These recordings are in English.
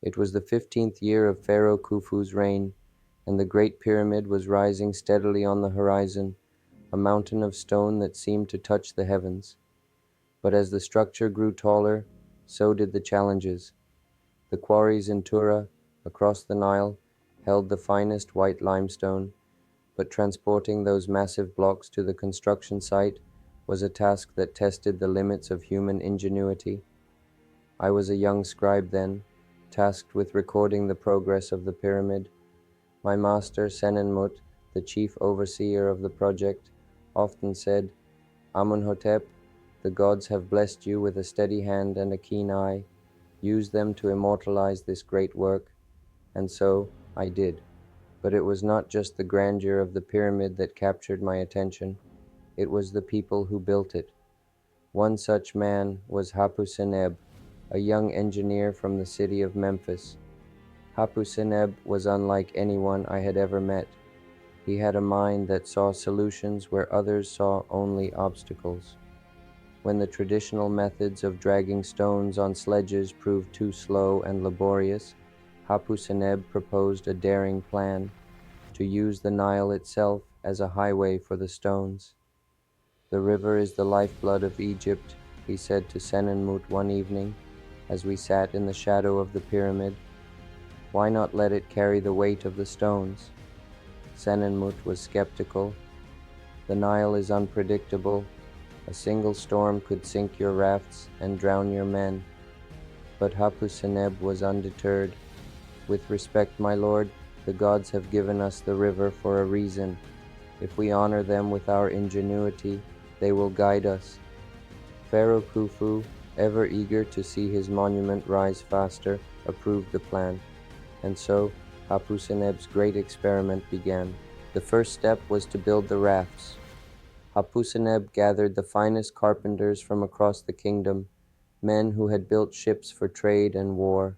It was the 15th year of Pharaoh Khufu's reign, and the Great Pyramid was rising steadily on the horizon, a mountain of stone that seemed to touch the heavens. But as the structure grew taller, so did the challenges. The quarries in Tura, across the Nile, held the finest white limestone, but transporting those massive blocks to the construction site was a task that tested the limits of human ingenuity. I was a young scribe then, tasked with recording the progress of the pyramid. My master, Senenmut, the chief overseer of the project, often said, "Amunhotep, the gods have blessed you with a steady hand and a keen eye. Use them to immortalize this great work." And so I did. But it was not just the grandeur of the pyramid that captured my attention. It was the people who built it. One such man was Hapuseneb, a young engineer from the city of Memphis. Hapuseneb was unlike anyone I had ever met. He had a mind that saw solutions where others saw only obstacles. When the traditional methods of dragging stones on sledges proved too slow and laborious, Hapuseneb proposed a daring plan: to use the Nile itself as a highway for the stones. "The river is the lifeblood of Egypt," he said to Senenmut one evening, as we sat in the shadow of the pyramid. "Why not let it carry the weight of the stones?" Senenmut was skeptical. "The Nile is unpredictable. A single storm could sink your rafts and drown your men." But Hapuseneb was undeterred. "With respect, my lord, the gods have given us the river for a reason. If we honor them with our ingenuity, they will guide us." Pharaoh Khufu, ever eager to see his monument rise faster, approved the plan. And so Hapuseneb's great experiment began. The first step was to build the rafts. Hapuseneb gathered the finest carpenters from across the kingdom, men who had built ships for trade and war.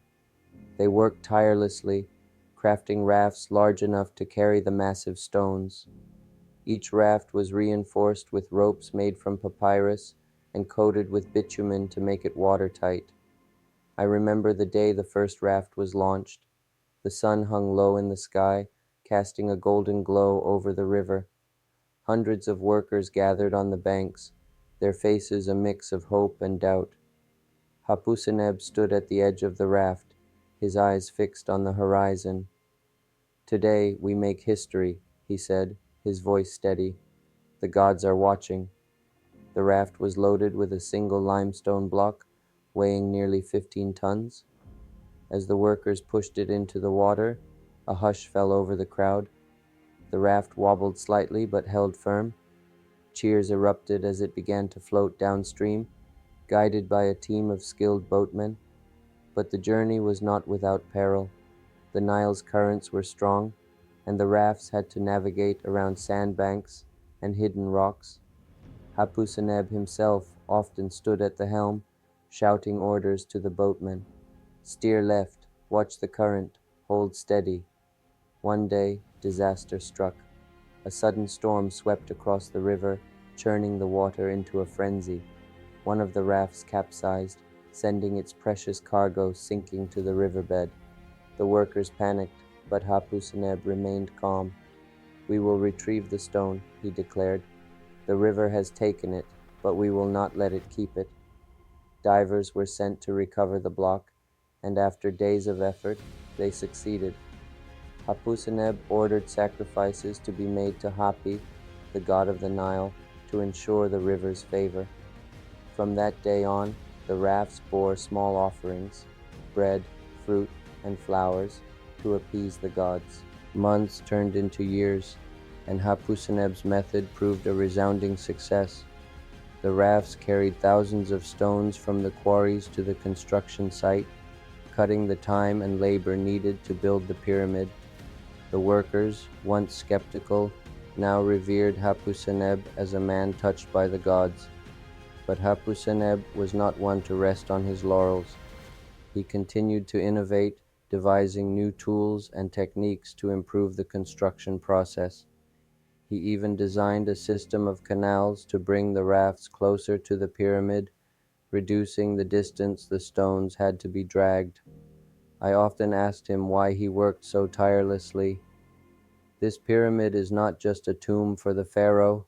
They worked tirelessly, crafting rafts large enough to carry the massive stones. Each raft was reinforced with ropes made from papyrus and coated with bitumen to make it watertight. I remember the day the first raft was launched. The sun hung low in the sky, casting a golden glow over the river. Hundreds of workers gathered on the banks, their faces a mix of hope and doubt. Hapuseneb stood at the edge of the raft, his eyes fixed on the horizon. "Today we make history," he said, his voice steady. "The gods are watching." The raft was loaded with a single limestone block, weighing nearly 15 tons. As the workers pushed it into the water, a hush fell over the crowd. The raft wobbled slightly but held firm. Cheers erupted as it began to float downstream, guided by a team of skilled boatmen. But the journey was not without peril. The Nile's currents were strong, and the rafts had to navigate around sandbanks and hidden rocks. Hapuseneb himself often stood at the helm, shouting orders to the boatmen. "Steer left, watch the current, hold steady." One day, disaster struck. A sudden storm swept across the river, churning the water into a frenzy. One of the rafts capsized, sending its precious cargo sinking to the riverbed. The workers panicked, but Hapuseneb remained calm. "We will retrieve the stone," he declared. "The river has taken it, but we will not let it keep it." Divers were sent to recover the block, and after days of effort, they succeeded. Hapuseneb ordered sacrifices to be made to Hapi, the god of the Nile, to ensure the river's favor. From that day on, the rafts bore small offerings, bread, fruit, and flowers, to appease the gods. Months turned into years, and Hapuseneb's method proved a resounding success. The rafts carried thousands of stones from the quarries to the construction site, cutting the time and labor needed to build the pyramid. The workers, once skeptical, now revered Hapuseneb as a man touched by the gods. But Hapuseneb was not one to rest on his laurels. He continued to innovate, devising new tools and techniques to improve the construction process. He even designed a system of canals to bring the rafts closer to the pyramid, reducing the distance the stones had to be dragged. I often asked him why he worked so tirelessly. "This pyramid is not just a tomb for the pharaoh,"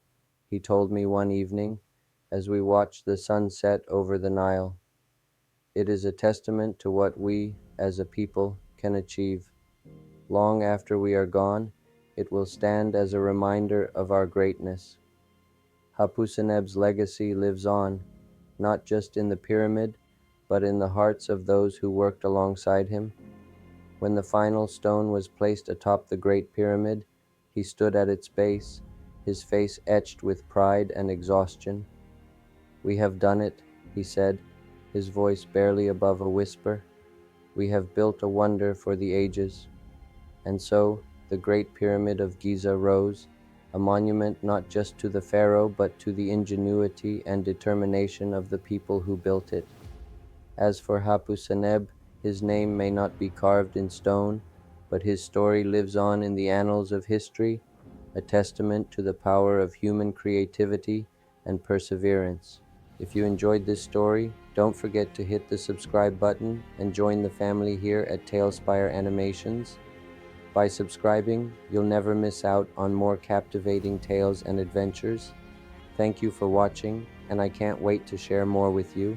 he told me one evening as we watched the sun set over the Nile. "It is a testament to what we, as a people, can achieve. Long after we are gone, it will stand as a reminder of our greatness." Hapuseneb's legacy lives on, not just in the pyramid, but in the hearts of those who worked alongside him. When the final stone was placed atop the Great Pyramid, he stood at its base, his face etched with pride and exhaustion. "We have done it," he said, his voice barely above a whisper. "We have built a wonder for the ages." And so, the Great Pyramid of Giza rose, a monument not just to the pharaoh but to the ingenuity and determination of the people who built it. As for Hapuseneb, his name may not be carved in stone, but his story lives on in the annals of history, a testament to the power of human creativity and perseverance. If you enjoyed this story, don't forget to hit the subscribe button and join the family here at Talespire Animations. By subscribing, you'll never miss out on more captivating tales and adventures. Thank you for watching, and I can't wait to share more with you.